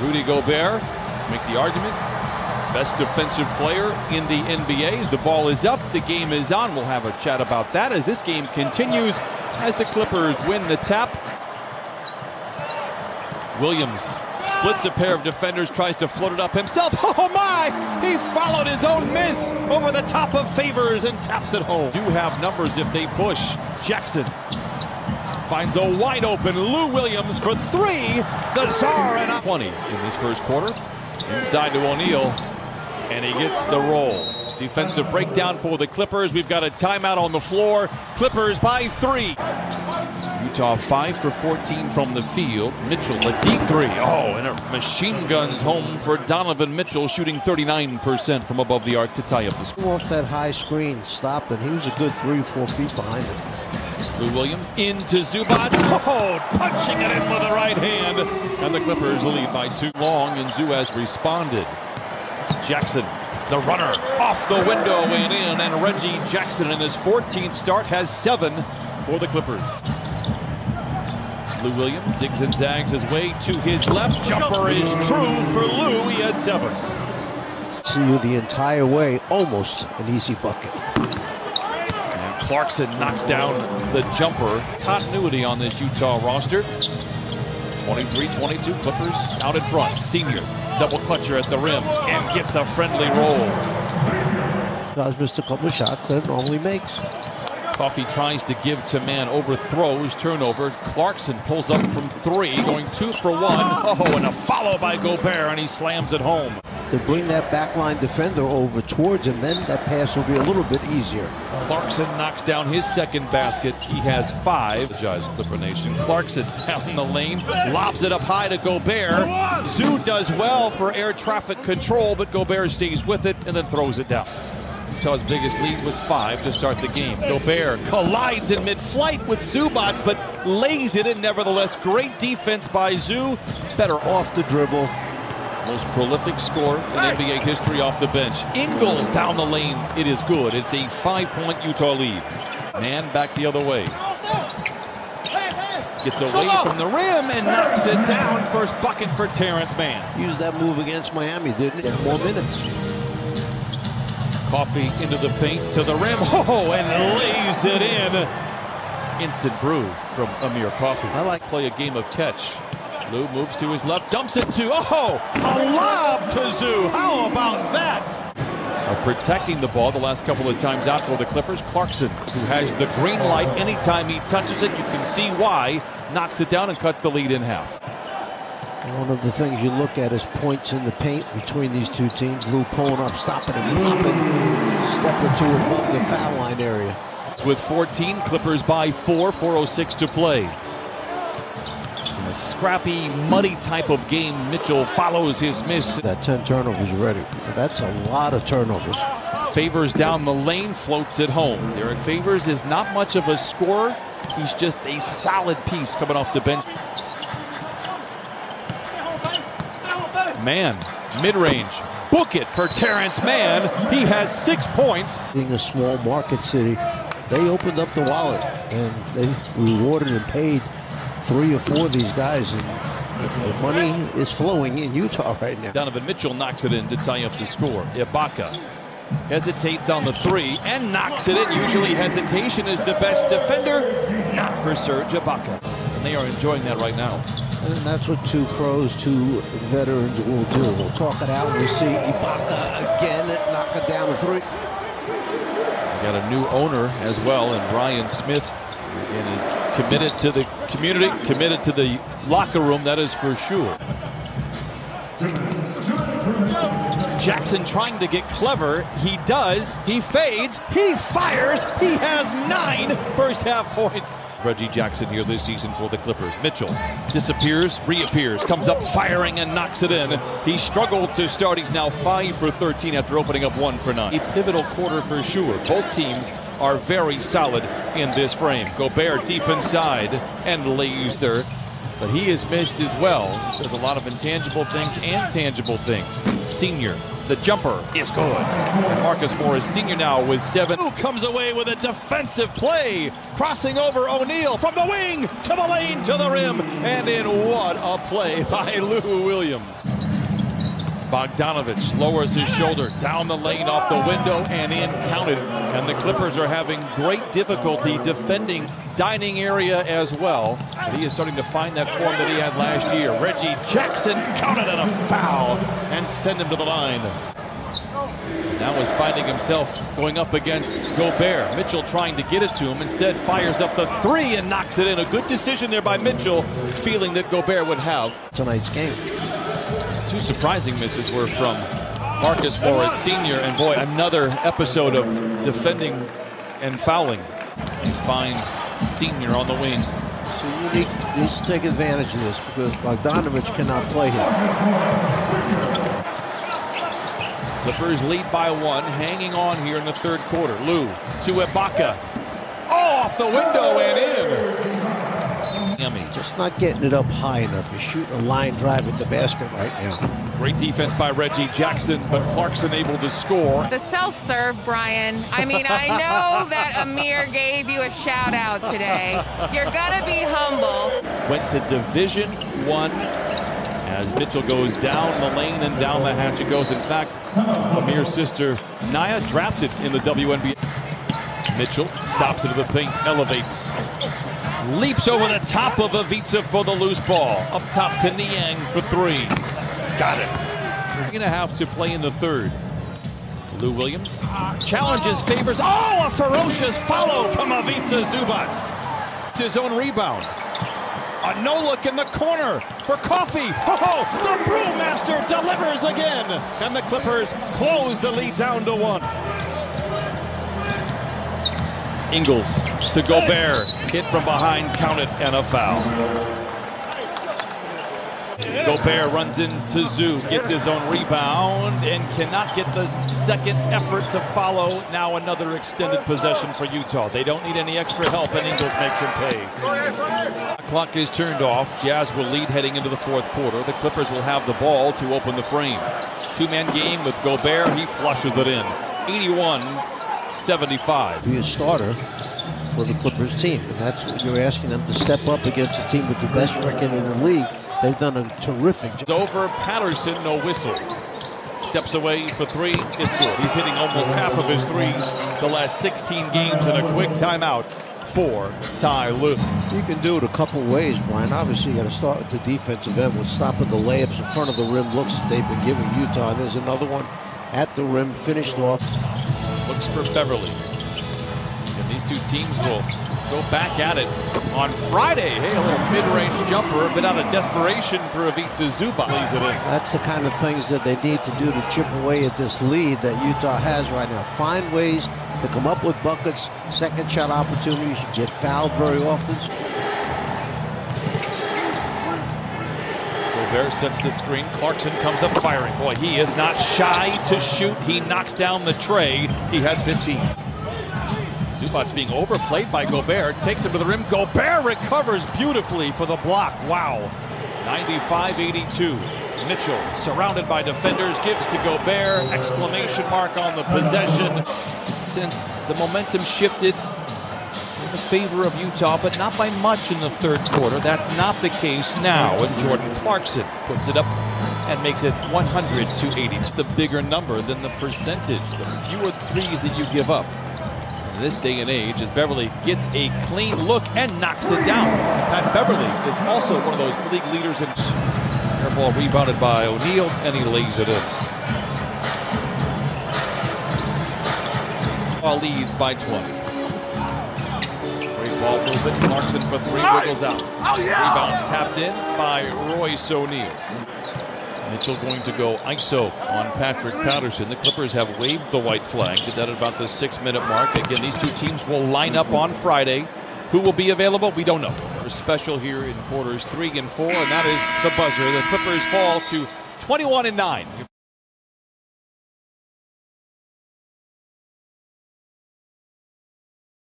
Rudy Gobert, make the argument, best defensive player in the NBA. As the ball is up, the game is on. We'll have a chat about that as this game continues as the Clippers win the tap. Williams splits a pair of defenders, tries to float it up himself. Oh my! He followed his own miss over the top of Favors and taps it home. Do have numbers if they push. Jackson finds a wide open Lou Williams for three. The Czar and 20 in this first quarter. Inside to O'Neal, and he gets the roll. Defensive breakdown for the Clippers. We've got a timeout on the floor. Clippers by 3. Utah 5 for 14 from the field. Mitchell, a deep 3. Oh, and a machine guns home for Donovan Mitchell, shooting 39% from above the arc to tie up the score. Off that high screen, stopped it. He was a good 3-4 feet behind it. Lou Williams into Zubac. Oh, punching it in with the right hand. And the Clippers lead by 2. Long, and Zoo has responded. Jackson, the runner, off the window and in. And Reggie Jackson in his 14th start has 7 for the Clippers. Lou Williams zigs and zags his way to his left. Jumper is true for Lou. He has 7. See you the entire way, almost an easy bucket. And Clarkson knocks down the jumper. Continuity on this Utah roster. 23-22, Clippers out in front. Senior, double clutcher at the rim and gets a friendly roll. Guys missed a couple of shots that normally makes. Coffey tries to give to man, overthrows, turnover. Clarkson pulls up from 3, going 2 for 1. Oh, and a follow by Gobert, and he slams it home. To bring that backline defender over towards him, then that pass will be a little bit easier. Clarkson knocks down his second basket. He has 5. Apologize, Clipper Nation. Clarkson down the lane, lobs it up high to Gobert. Zoo does well for air traffic control, but Gobert stays with it and then throws it down. Utah's biggest lead was 5 to start the game. Gobert collides in mid-flight with Zubac, but lays it in nevertheless. Great defense by Zoo. Better off the dribble. Most prolific scorer in NBA history off the bench. Ingles down the lane. It is good. It's a 5-point Utah lead. Man back the other way. Gets away from the rim and knocks it down. First bucket for Terrence Mann. Used that move against Miami, didn't it? More minutes. Coffey into the paint to the rim. Oh, and lays it in. Instant brew from Amir Coffey. I like play a game of catch. Lou moves to his left, dumps it to, oh, a lob to Zoo. How about that? Protecting the ball the last couple of times out for the Clippers. Clarkson, who has the green light anytime he touches it. You can see why. Knocks it down and cuts the lead in half. One of the things you look at is points in the paint between these two teams. Lou pulling up, stopping and popping. Step or two above the foul line area. With 14, Clippers by 4, 4:06 to play. In a scrappy, muddy type of game, Mitchell follows his miss. That 10 turnovers already. That's a lot of turnovers. Favors down the lane, floats it home. Derek Favors is not much of a scorer. He's just a solid piece coming off the bench. Mann, mid-range, book it for Terrence Mann. He has 6 points. Being a small market city, they opened up the wallet and they rewarded and paid 3 or 4 of these guys. And the money is flowing in Utah right now. Donovan Mitchell knocks it in to tie up the score. Ibaka hesitates on the 3 and knocks it in. Usually hesitation is the best defender. Not for Serge Ibaka. And they are enjoying that right now. And that's what 2 pros, 2 veterans will do. We'll talk it out. We'll see Ibaka again knock it down the 3. We got a new owner as well, and Ryan Smith is committed to the community, committed to the locker room, that is for sure. Jackson trying to get clever. He does. He fades. He fires. He has 9 first half points. Reggie Jackson here this season for the Clippers. Mitchell disappears, reappears, comes up firing and knocks it in. He struggled to start. He's now 5 for 13 after opening up 1 for 9. A pivotal quarter for sure. Both teams are very solid in this frame. Gobert deep inside and lays there. But he is missed as well. There's a lot of intangible things and tangible things. Senior The jumper is good. And Marcus Morris Sr. now with 7. Who comes away with a defensive play, crossing over O'Neal from the wing to the lane to the rim, and in what a play by Lou Williams. Bogdanovich lowers his shoulder down the lane off the window and in, counted. And the Clippers are having great difficulty defending dining area as well. But he is starting to find that form that he had last year. Reggie Jackson counted on a foul and send him to the line. Now is finding himself going up against Gobert. Mitchell trying to get it to him. Instead fires up the 3 and knocks it in. A good decision there by Mitchell, feeling that Gobert would have tonight's game. 2 surprising misses were from Marcus Morris Sr. And boy, another episode of defending and fouling. And find Sr. on the wing. So you need to take advantage of this because Bogdanovich cannot play here. Clippers lead by 1, hanging on here in the 3rd quarter. Lou to Ibaka. Oh, off the window and in. Just not getting it up high enough. You're shooting a line drive at the basket right now. Great defense by Reggie Jackson, but Clarkson able to score. The self-serve, Brian. I mean, I know that Amir gave you a shout out today. You're gonna be humble. Went to Division I as Mitchell goes down the lane and down the hatch it goes. In fact, Amir's sister Naya drafted in the WNBA. Mitchell stops into the paint, elevates. Leaps over the top of Ivica for the loose ball. Up top to Niang for 3. Got it. We're going to have to play in the 3rd. Lou Williams challenges, favors. Oh, a ferocious follow from Ivica Zubac. His own rebound. A no-look in the corner for Coffey. Oh, the Brewmaster delivers again. And the Clippers close the lead down to 1. Ingles to Gobert, hit from behind, counted, and a foul. Gobert runs into Zoo, gets his own rebound, and cannot get the second effort to follow. Now another extended possession for Utah. They don't need any extra help, and Ingles makes him pay. The clock is turned off. Jazz will lead heading into the 4th quarter. The Clippers will have the ball to open the frame. 2-man game with Gobert. He flushes it in. 81-75. Be a starter for the Clippers team, and that's what you're asking them to step up against a team with the best record in the league. They've done a terrific job. Over Patterson, no whistle. Steps away for 3, it's good. He's hitting almost half of his 3s the last 16 games in a quick timeout for Ty Lue. You can do it a couple ways, Brian. Obviously, you got to start at the defensive end with stopping the layups in front of the rim looks that they've been giving Utah. And there's another one at the rim, finished off. Looks for Beverly. And these 2 teams will go back at it on Friday. Hey, a little mid-range jumper, a bit out of desperation for Ivica Zubac. Leaves it in. That's the kind of things that they need to do to chip away at this lead that Utah has right now. Find ways to come up with buckets, second shot opportunities. You get fouled very often. Gobert sets the screen. Clarkson comes up firing. Boy, he is not shy to shoot. He knocks down the tray. He has 15. Zubac's being overplayed by Gobert. Takes him to the rim. Gobert recovers beautifully for the block. Wow. 95-82. Mitchell, surrounded by defenders, gives to Gobert. Exclamation mark on the possession. Since the momentum shifted in the favor of Utah, but not by much in the 3rd quarter. That's not the case now. And Jordan Clarkson puts it up and makes it 100-80. It's the bigger number than the percentage, the fewer 3s that you give up. In this day and age, as Beverly gets a clean look and knocks it down. Pat Beverly is also one of those league leaders in air ball rebounded by O'Neal, and he lays it in. Leads by 20. Great ball movement. Clarkson for 3, wiggles out. Rebound tapped in by Royce O'Neal. Mitchell going to go ISO on Patrick Patterson. The Clippers have waved the white flag. Did that at about the 6-minute mark. Again, these 2 teams will line up on Friday. Who will be available? We don't know. We're special here in quarters 3 and 4, and that is the buzzer. The Clippers fall to 21-9.